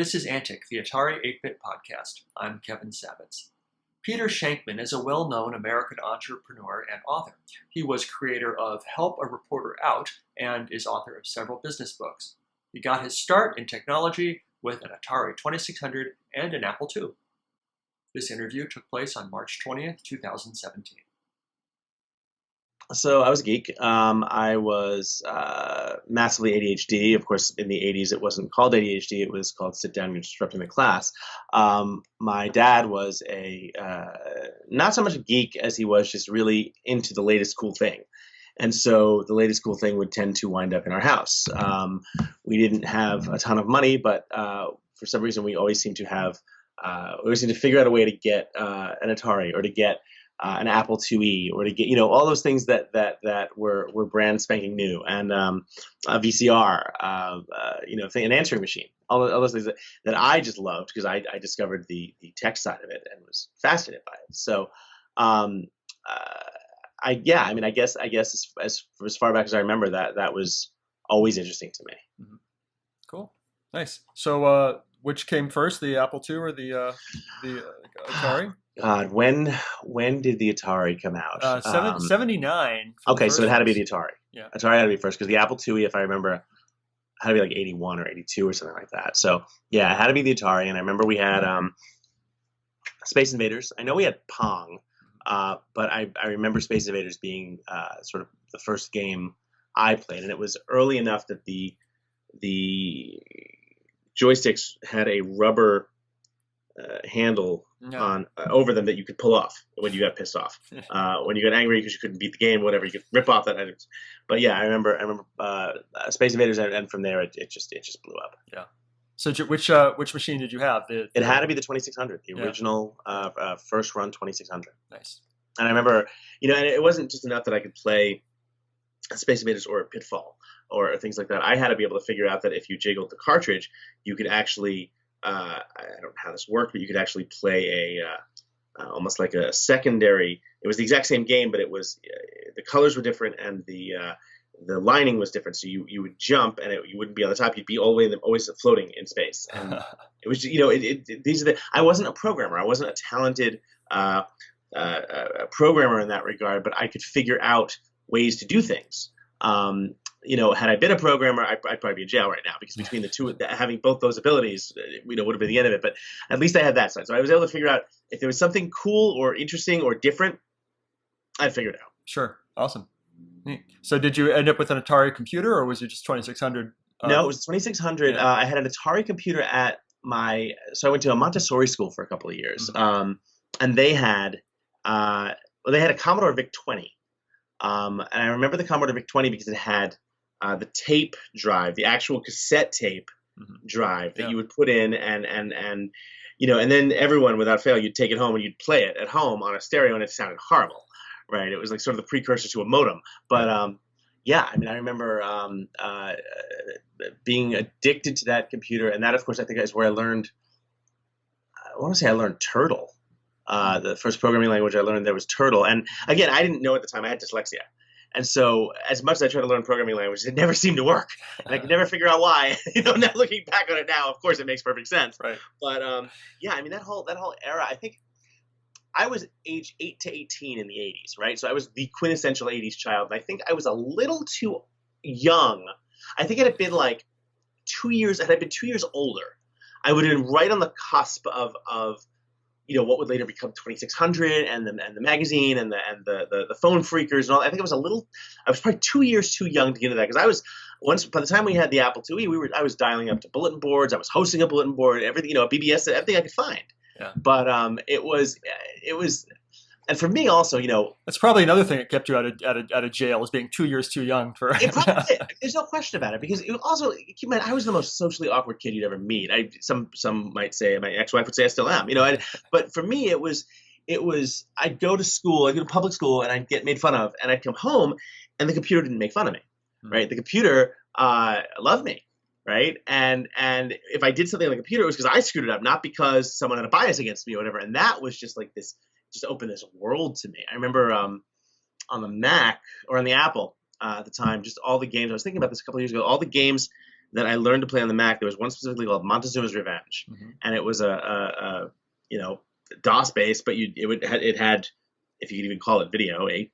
This is Antic, the Atari 8-Bit podcast. I'm Kevin Savitz. Peter Shankman is a well-known American entrepreneur and author. He was creator of Help a Reporter Out and is author of several business books. He got his start in technology with an Atari 2600 and an Apple II. This interview took place on March 20th, 2017. So I was a geek. I was massively ADHD. Of course, in the 80s, it wasn't called ADHD. It was called sit down, you're disrupting the class. My dad was not so much a geek as he was just really into the latest cool thing. And so the latest cool thing would tend to wind up in our house. We didn't have a ton of money, but for some reason, we always seemed to figure out a way to get an Atari or to get an Apple IIe, or to get, all those things that were brand spanking new, and a VCR, an answering machine, all those things that I just loved because I discovered the tech side of it and was fascinated by it. So, I guess as far back as I remember, that was always interesting to me. Mm-hmm. Cool, nice. So, which came first, the Apple II or the Atari? God, when did the Atari come out? 79. Okay, so it had to be the Atari. Yeah. Atari had to be first because the Apple IIe, if I remember, had to be like 81 or 82 or something like that. So yeah, it had to be the Atari. And I remember we had Space Invaders. I know we had Pong, but I remember Space Invaders being sort of the first game I played, and it was early enough that the joysticks had a rubber handle on over them that you could pull off when you got pissed off, when you got angry because you couldn't beat the game, whatever, you could rip off that item. But yeah, I remember Space Invaders, and from there it just blew up. Yeah. So which machine did you have? It had to be the 2600, the original first run 2600. Nice. And I remember, and it wasn't just enough that I could play Space Invaders or Pitfall or things like that. I had to be able to figure out that if you jiggled the cartridge, you could actually I don't know how this worked, but you could actually play almost like a secondary. It was the exact same game, but it was the colors were different and the lining was different. So you would jump and you wouldn't be on the top; you'd be all the way always floating in space. And it was these are I wasn't a programmer. I wasn't a talented programmer in that regard, but I could figure out ways to do things. Had I been a programmer, I'd probably be in jail right now because between the two, having both those abilities, would have been the end of it. But at least I had that side. So I was able to figure out if there was something cool or interesting or different, I'd figure it out. Sure. Awesome. So did you end up with an Atari computer or was it just 2600? No, it was 2600. Yeah. I had an Atari computer so I went to a Montessori school for a couple of years. Mm-hmm. And they had a Commodore VIC-20. And I remember the Commodore VIC-20 because it had the tape drive, the actual cassette tape drive that you would put in, and then everyone without fail, you'd take it home and you'd play it at home on a stereo, and it sounded horrible, right? It was like sort of the precursor to a modem. But I remember being addicted to that computer, and that, of course, I think is where I learned. I want to say I learned Turtle. The first programming language I learned there was Turtle. And again, I didn't know at the time I had dyslexia. And so as much as I tried to learn programming languages, it never seemed to work. And I could never figure out why. Now looking back on it now, of course, it makes perfect sense. Right. But that whole era, I think I was age 8 to 18 in the 80s, right? So I was the quintessential 80s child. And I think I was a little too young. I think it had been like 2 years. Had I been 2 years older, I would have been right on the cusp of what would later become 2600 and the magazine and the phone freakers and all. I think I was probably 2 years too young to get into that because by the time we had the Apple IIe, I was dialing up to bulletin boards. I was hosting a bulletin board, everything, BBS, everything I could find. Yeah. But it was, and for me also, that's probably another thing that kept you out of jail, is being 2 years too young for. It probably did. There's no question about it, because it also, keep in mind, I was the most socially awkward kid you'd ever meet. Some might say, my ex-wife would say I still am, but for me it was I'd go to school, I'd go to public school, and I'd get made fun of, and I'd come home and the computer didn't make fun of me, right? The computer loved me. Right. And if I did something on the computer, it was because I screwed it up, not because someone had a bias against me or whatever. And that was just like this, just opened this world to me. I remember on the Mac or on the Apple at the time, just all the games. I was thinking about this a couple of years ago. All the games that I learned to play on the Mac. There was one specifically called Montezuma's Revenge, and it was a DOS based, but it had, if you could even call it video, a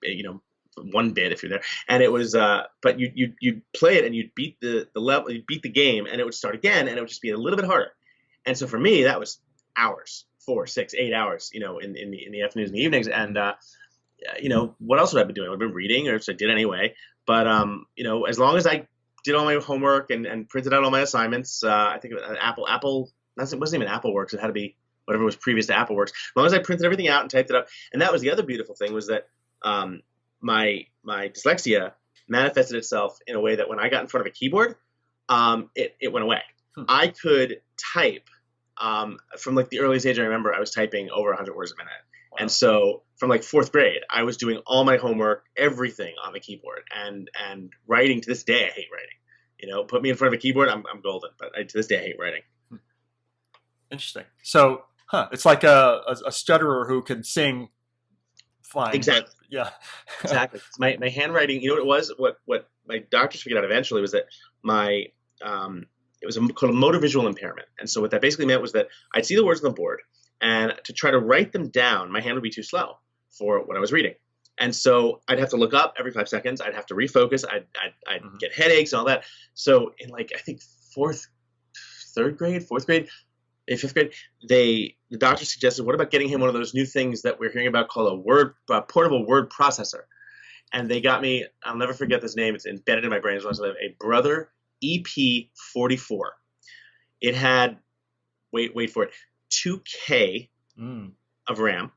1 bit if you're there, and it was but you'd play it and you'd beat the level, you'd beat the game, and it would start again, and it would just be a little bit harder. And so for me, that was hours, 4, 6, 8 hours, in the afternoons and the evenings, and what else would I be doing? I've been reading, or so I did anyway. But as long as I did all my homework and printed out all my assignments, I think Apple, it wasn't even AppleWorks. It had to be whatever was previous to AppleWorks. As long as I printed everything out and typed it up, and that was the other beautiful thing, was that my dyslexia manifested itself in a way that when I got in front of a keyboard, it went away. I could type from like the earliest age I remember. I was typing over 100 words a minute. Wow. And so from like 4th grade, I was doing all my homework, everything on the keyboard, and writing. To this day, I hate writing. Put me in front of a keyboard, I'm golden. But to this day, I hate writing. Interesting. So, it's like a stutterer who can sing fine. Exactly. Yeah. Exactly. My handwriting. You know what it was? What my doctors figured out eventually was that it was called a motor visual impairment. And so what that basically meant was that I'd see the words on the board, and to try to write them down, my hand would be too slow for what I was reading. And so I'd have to look up every 5 seconds. I'd have to refocus. I'd get headaches and all that. So in I think 4th grade, 5th grade, the doctor suggested, what about getting him one of those new things that we're hearing about called a portable word processor? And they got me, I'll never forget this name. It's embedded in my brain as long as I live, a Brother EP44. It had, wait for it, 2K of RAM.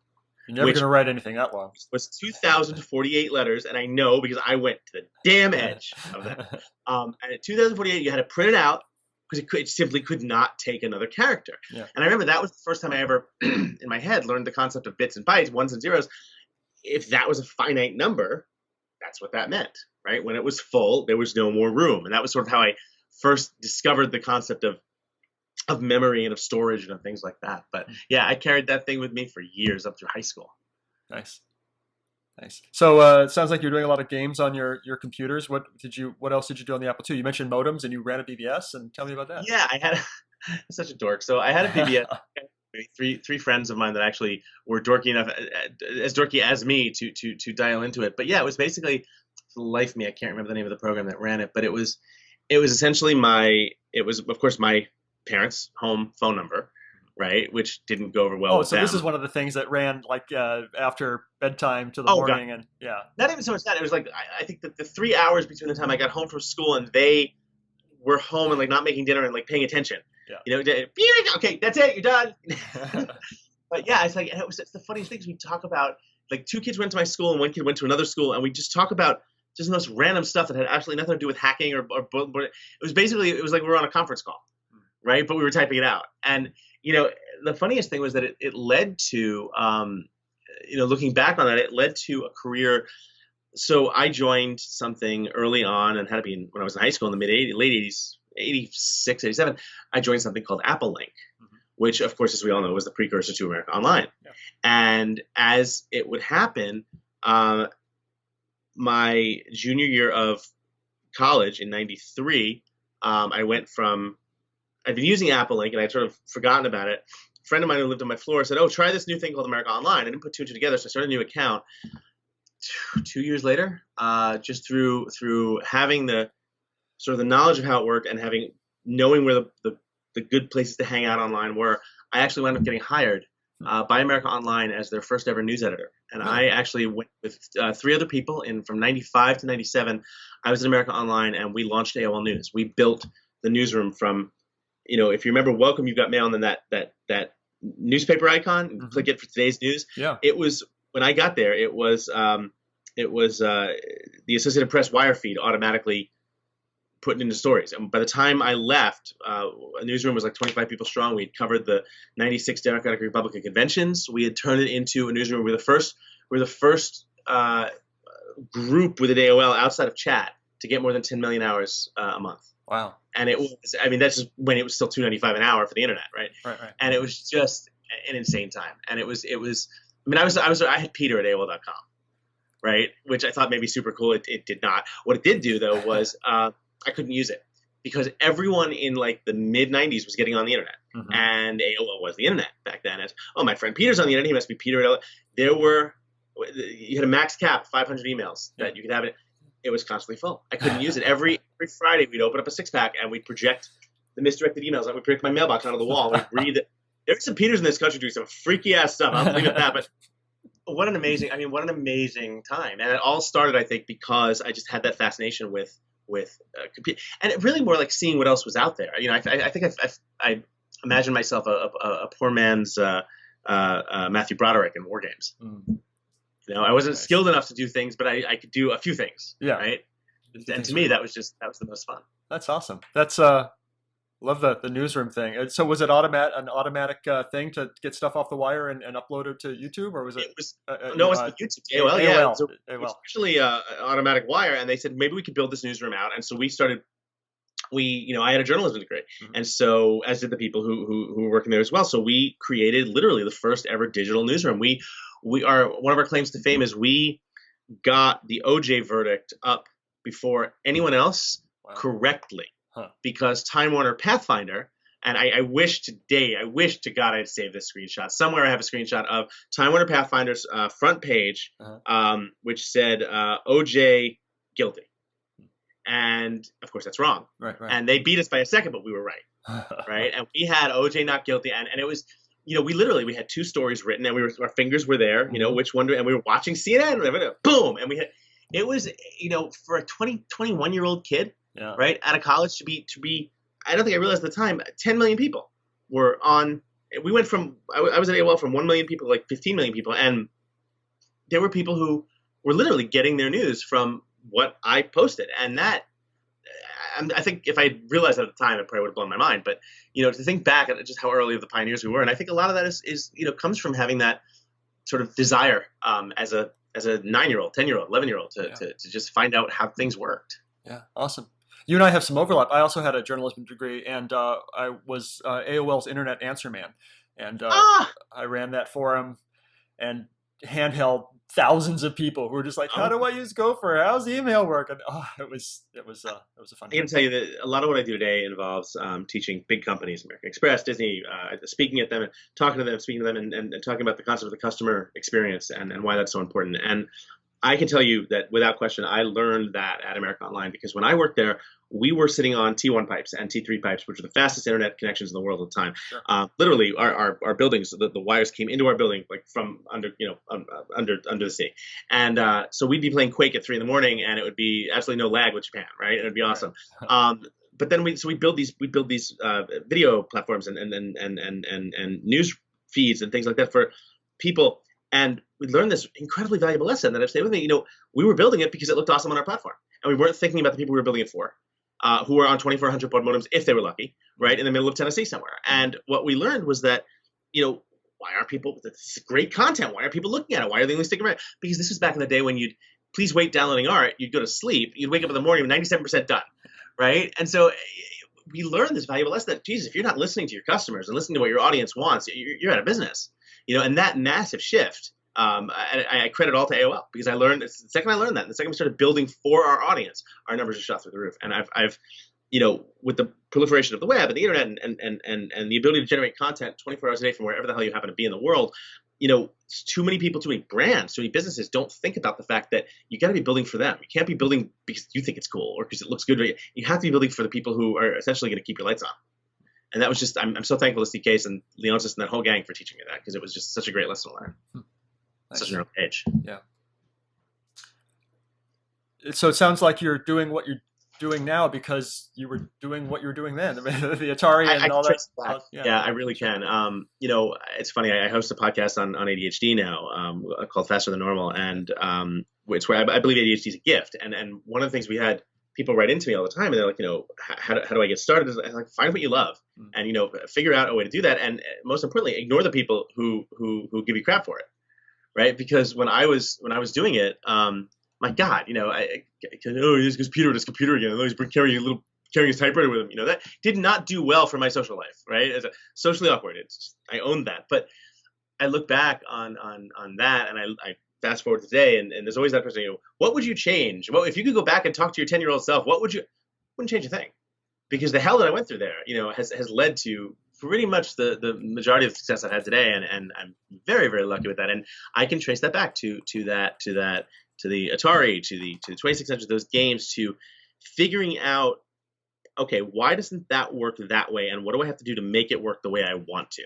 You're never going to write anything that long. It was 2,048 letters, and I know because I went to the damn edge of that. And at 2,048, you had to print it out because it simply could not take another character. Yeah. And I remember that was the first time I ever, in my head, learned the concept of bits and bytes, ones and zeros. If that was a finite number, that's what that meant, right? When it was full, there was no more room. And that was sort of how I first discovered the concept of memory and of storage and of things like that. But yeah, I carried that thing with me for years up through high school. Nice. So it sounds like you're doing a lot of games on your computers. What else did you do on the Apple II? You mentioned modems and you ran a BBS, and tell me about that. Yeah, I had such a dork. So I had a BBS. Three friends of mine that actually were dorky enough, as dorky as me, to dial into it. But yeah, it was basically, for the life of me, I can't remember the name of the program that ran it, but it was essentially of course my parents' home phone number, right, which didn't go over well. Oh, so them. This is one of the things that ran like after bedtime to the morning. God. And yeah, not even so much that. It was like I think that the 3 hours between the time I got home from school and they were home and like not making dinner and like paying attention. Yeah. Okay, that's it, you're done. But yeah, it's like, it's the funniest things we talk about. Like 2 kids went to my school and 1 kid went to another school, and we just talk about just the most random stuff that had absolutely nothing to do with hacking or it was like we were on a conference call, right? But we were typing it out. And the funniest thing was that it led to looking back on that, it led to a career. So I joined something early on, and had to be when I was in high school in the late 80s, 86, 87, I joined something called Apple Link, which, of course, as we all know, was the precursor to America Online. Yeah. And as it would happen, my junior year of college in 93, I went from, I'd been using Apple Link, and I'd sort of forgotten about it. A friend of mine who lived on my floor said, oh, try this new thing called America Online. I didn't put 2 and 2 together, so I started a new account. 2 years later, just through having the sort of the knowledge of how it worked and knowing where the good places to hang out online were, I actually wound up getting hired by America Online as their first ever news editor. And I actually went with 3 other people from 95 to 97. I was at America Online, and we launched AOL News. We built the newsroom from, if you remember Welcome, You've Got Mail, and then that newspaper icon, click it for today's news. Yeah. It was, when I got there, it was the Associated Press wire feed automatically put into stories. And by the time I left, a newsroom was like 25 people strong. We had covered the 96 Democratic Republican conventions. We had turned it into a newsroom. We were the first group with an AOL outside of chat to get more than 10 million hours a month. Wow. And it was, that's just when it was still $2.95 an hour for the internet, right? Right. And it was just an insane time. And I had Peter at AOL.com, right? Which I thought may be super cool. It did not. What it did do, though, was I couldn't use it. because everyone in like the mid 90s was getting on the internet, and AOL was the internet back then. As, oh, my friend Peter's on the internet, he must be Peter. You had a max cap, 500 emails that you could have it. It was constantly full. I couldn't use it. Every Friday we'd open up a 6-pack and we'd project the misdirected emails. I would project my mailbox onto the wall. And we'd read it. There's some Peters in this country doing some freaky ass stuff. I'll leave it at that. But what an amazing time. And it all started, I think, because I just had that fascination with computer, and it really more like seeing what else was out there. I think I imagine myself a poor man's Matthew Broderick in War Games. I wasn't skilled enough to do things, but I could do a few things. Yeah. Right. And to me, that was the most fun. That's awesome. That's love the newsroom thing. So was it an automatic thing to get stuff off the wire and upload it to YouTube, or was it? It was no, it's YouTube. AOL, yeah. AOL. So it was actually an automatic wire, and they said maybe we could build this newsroom out, and so we started. I had a journalism degree, and so as did the people who were working there as well. So we created literally the first ever digital newsroom. One of our claims to fame is we got the OJ verdict up before anyone else correctly, because Time Warner Pathfinder, and I wish to God I'd saved this screenshot. Somewhere I have a screenshot of Time Warner Pathfinder's front page, which said OJ guilty. And of course that's wrong. Right. And they beat us by a second, but we were right. Right. And we had OJ not guilty. And it was, we had 2 stories written, and our fingers were there, which one, and we were watching CNN, boom. And it was, for a 21-year-old kid, right, out of college to be, I don't think I realized at the time, 10 million people were on. We went from, I was at AOL from 1 million people to like 15 million people. And there were people who were literally getting their news from what I posted. And that, I think if I realized that at the time, it probably would have blown my mind. But, to think back at just how early of the pioneers we were. And I think a lot of that is comes from having that sort of desire as a 9-year-old, 10-year-old, 11-year-old to just find out how things worked. Yeah. Awesome. You and I have some overlap. I also had a journalism degree, and I was AOL's Internet Answer Man. And I ran that forum and handheld thousands of people who were just like, how do I use Gopher? How's email work? And it was a fun. I can tell you that a lot of what I do today involves teaching big companies, American Express, Disney, speaking at them, talking to them, speaking to them, and talking about the concept of the customer experience and why that's so important. And I can tell you that without question, I learned that at America Online, because when I worked there, we were sitting on T1 pipes and T3 pipes, which are the fastest internet connections in the world at the time. Sure. Literally, our buildings, the wires came into our building like from under the sea, and so we'd be playing Quake at 3 a.m, and it would be absolutely no lag with Japan, right? It would be awesome. But then we build these video platforms and news feeds and things like that for people. And we learned this incredibly valuable lesson that I've stayed with me. We were building it because it looked awesome on our platform, and we weren't thinking about the people we were building it for, who were on 2400 baud modems if they were lucky, right, in the middle of Tennessee somewhere. And what we learned was that, why aren't people? This is great content. Why are people looking at it? Why are they only sticking around? Because this was back in the day when you'd please wait downloading art. You'd go to sleep. You'd wake up in the morning with 97% done, right? And so we learned this valuable lesson that, Jesus, if you're not listening to your customers and listening to what your audience wants, you're out of business. And that massive shift, I credit all to AOL, because I learned, the second I learned that, the second we started building for our audience, our numbers just shot through the roof. And I've with the proliferation of the web and the internet and the ability to generate content 24 hours a day from wherever the hell you happen to be in the world, too many people, too many brands, too many businesses don't think about the fact that you got to be building for them. You can't be building because you think it's cool or because it looks good to you. You have to be building for the people who are essentially going to keep your lights on. And that was just, I'm so thankful to Steve Case and Leonsis and that whole gang for teaching me that, because it was just such a great lesson to learn. Nice. Such an early age. Yeah. So it sounds like you're doing what you're doing now because you were doing what you were doing then. The Atari and all that. Yeah, I really can. It's funny. I host a podcast on ADHD now called Faster Than Normal, and it's where I believe ADHD is a gift. And one of the things we had people write into me all the time, and they're like, how do I get started? I'm like, find what you love, and figure out a way to do that. And most importantly, ignore the people who give you crap for it, right? Because when I was doing it, my God, he's computer with his computer again. He's carrying his typewriter with him. That did not do well for my social life, right? As socially awkward. I owned that, but I look back on that, and I fast forward today, and there's always that person. What would you change? Well, if you could go back and talk to your 10-year-old self, what would you? Wouldn't change a thing, because the hell that I went through there, has led to pretty much the majority of the success I've had today, and I'm very, very lucky with that. And I can trace that back to the Atari, to the 2600, those games, to figuring out, okay, why doesn't that work that way, and what do I have to do to make it work the way I want to,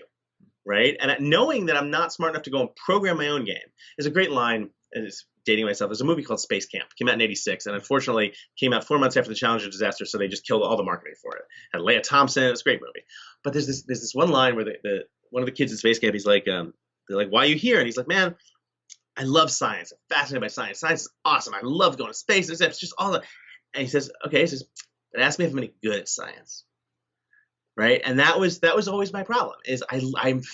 right? And knowing that I'm not smart enough to go and program my own game is a great line. And it's dating myself. There's a movie called Space Camp. It came out in '86, and unfortunately came out 4 months after the Challenger disaster, so they just killed all the marketing for it. Had Leia Thompson. It was a great movie. But there's this one line where one of the kids in Space Camp, he's like, they're like, "Why are you here?" And he's like, "Man, I love science. I'm fascinated by science. Science is awesome. I love going to space. It's just all the." And he says, "Okay," he says, "but ask me if I'm any good at science." Right, and that was always my problem. Is I'm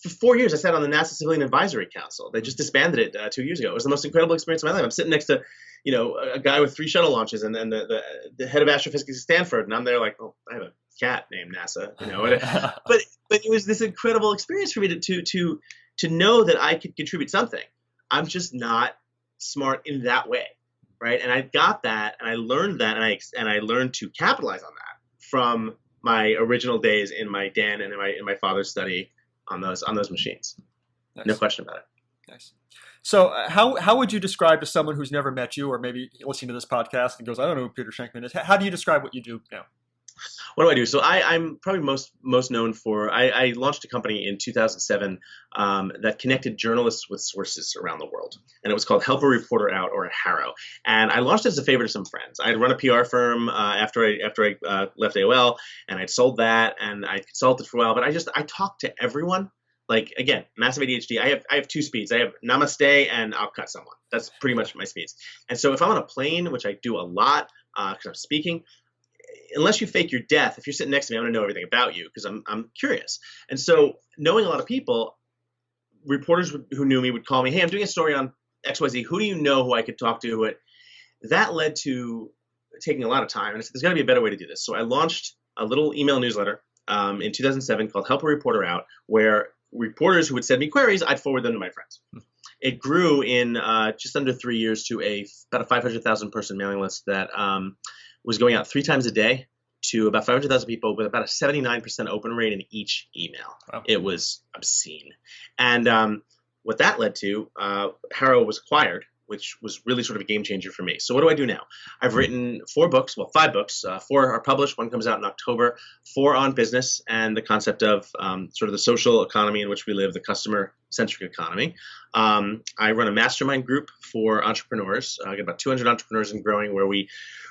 for 4 years I sat on the NASA Civilian Advisory Council. They just disbanded it 2 years ago. It was the most incredible experience of my life. I'm sitting next to, a guy with 3 shuttle launches, and the head of astrophysics at Stanford, and I'm there like, oh, I have a cat named NASA, but it was this incredible experience for me to know that I could contribute something. I'm just not smart in that way, right? And I got that, and I learned that, and I learned to capitalize on that from my original days in my den and in my father's study on those machines. Nice. No question about it. Nice. So how would you describe to someone who's never met you, or maybe listening to this podcast and goes, I don't know who Peter Shankman is, how do you describe what you do now? What do I do? So I'm probably most known for, I launched a company in 2007 that connected journalists with sources around the world. And it was called Help a Reporter Out, or Harrow. And I launched it as a favor to some friends. I had run a PR firm after I left AOL, and I'd sold that, and I consulted for a while. But I talked to everyone. Like, again, massive ADHD. I have 2 speeds. I have namaste and I'll cut someone. That's pretty much my speeds. And so if I'm on a plane, which I do a lot because I'm speaking, unless you fake your death, if you're sitting next to me, I'm going to know everything about you because I'm curious. And so knowing a lot of people, reporters who knew me would call me, hey, I'm doing a story on XYZ. Who do you know who I could talk to? That led to taking a lot of time. And I said, there's got to be a better way to do this. So I launched a little email newsletter in 2007 called Help a Reporter Out, where reporters who would send me queries, I'd forward them to my friends. It grew in just under 3 years to about a 500,000 person mailing list that was going out 3 times a day to about 500,000 people with about a 79% open rate in each email. Wow. It was obscene. And what that led to, Harrow was acquired, which was really sort of a game changer for me. So what do I do now? I've written 4 books, 5 books. 4 are published. 1 comes out in October. 4 on business and the concept of sort of the social economy in which we live, the customer-centric economy. I run a mastermind group for entrepreneurs. I get about 200 entrepreneurs and growing, where we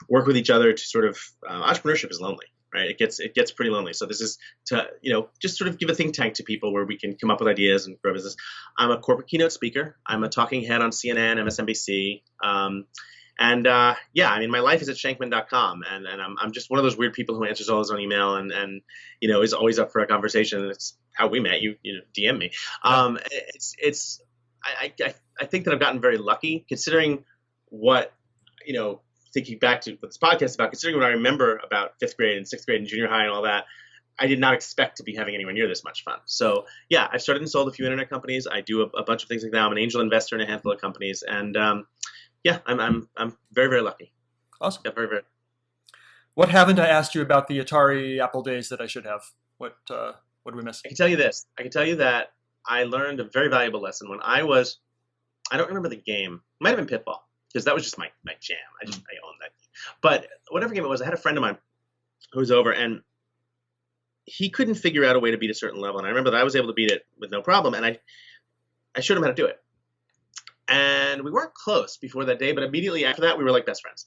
work with each other to sort of entrepreneurship is lonely, right? It gets pretty lonely. So this is to just sort of give a think tank to people where we can come up with ideas and grow business. I'm a corporate keynote speaker. I'm a talking head on CNN, MSNBC. I mean, my life is at shankman.com, and I'm just one of those weird people who answers all his own email and is always up for a conversation. And it's how we met. You DM me. I think that I've gotten very lucky considering what thinking back to what this podcast is about, considering what I remember about 5th grade and 6th grade and junior high and all that. I did not expect to be having anywhere near this much fun. So yeah, I've started and sold a few internet companies. I do a bunch of things like that. I'm an angel investor in a handful of companies, and I'm very, very lucky. Awesome. Yeah, very, very. What haven't I asked you about the Atari Apple days that I should have? What did we miss? I can tell you this. I can tell you that I learned a very valuable lesson when I don't remember the game. It might have been Pitball, because that was just my jam. I owned that. But whatever game it was, I had a friend of mine who was over, and he couldn't figure out a way to beat a certain level. And I remember that I was able to beat it with no problem, and I showed him how to do it. And we weren't close before that day, but immediately after that, we were like best friends.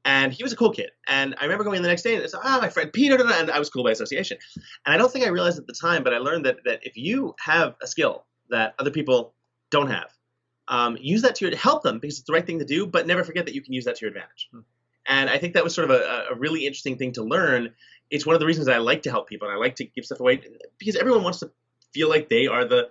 And he was a cool kid. And I remember going in the next day and it's my friend Peter, and I was cool by association. And I don't think I realized at the time, but I learned that if you have a skill that other people don't have, use that to help them because it's the right thing to do, but never forget that you can use that to your advantage. And I think that was sort of a really interesting thing to learn. It's one of the reasons that I like to help people and I like to give stuff away, because everyone wants to feel like they are the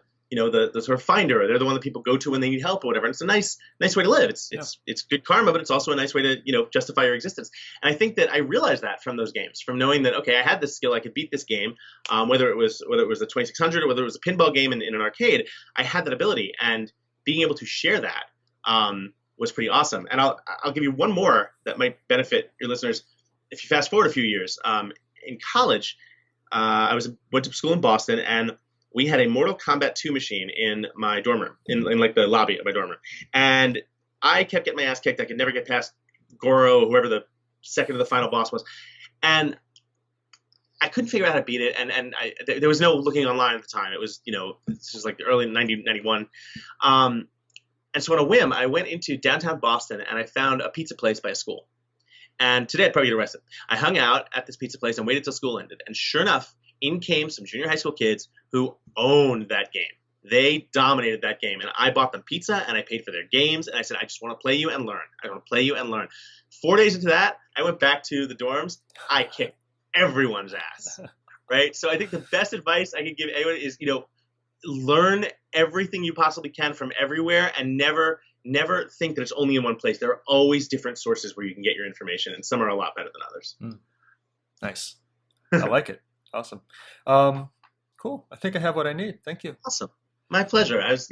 sort of finder, or they're the one that people go to when they need help or whatever. And it's a nice way to live. It's good karma, but it's also a nice way to justify your existence. And I think that I realized that from those games, from knowing that, okay, I had this skill, I could beat this game, whether it was the 2600 or whether it was a pinball game in an arcade, I had that ability, and being able to share that was pretty awesome. And I'll give you one more that might benefit your listeners. if you fast forward a few years, in college, I went to school in Boston, and we had a Mortal Kombat 2 machine in my dorm room, in like the lobby of my dorm room, and I kept getting my ass kicked. I could never get past Goro, or whoever the second to the final boss was, and I couldn't figure out how to beat it. And there was no looking online at the time. It was, this was like the early 1991. And so on a whim, I went into downtown Boston, and I found a pizza place by a school. And today I'd probably get arrested. I hung out at this pizza place and waited till school ended. And sure enough, in came some junior high school kids who owned that game. They dominated that game. And I bought them pizza, and I paid for their games. And I said, I just want to play you and learn. I want to play you and learn. 4 days into that, I went back to the dorms. I kicked everyone's ass. Right? So I think the best advice I could give anyone is, learn everything you possibly can from everywhere, and never think that it's only in one place. There are always different sources where you can get your information, and some are a lot better than others. Nice. I like it. Awesome. Cool. I think I have what I need. Thank you. Awesome. My pleasure. I was,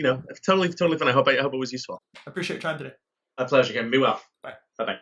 totally fun. I hope it was useful. I appreciate your time today. My pleasure, Kevin. Be well. Bye. Bye-bye.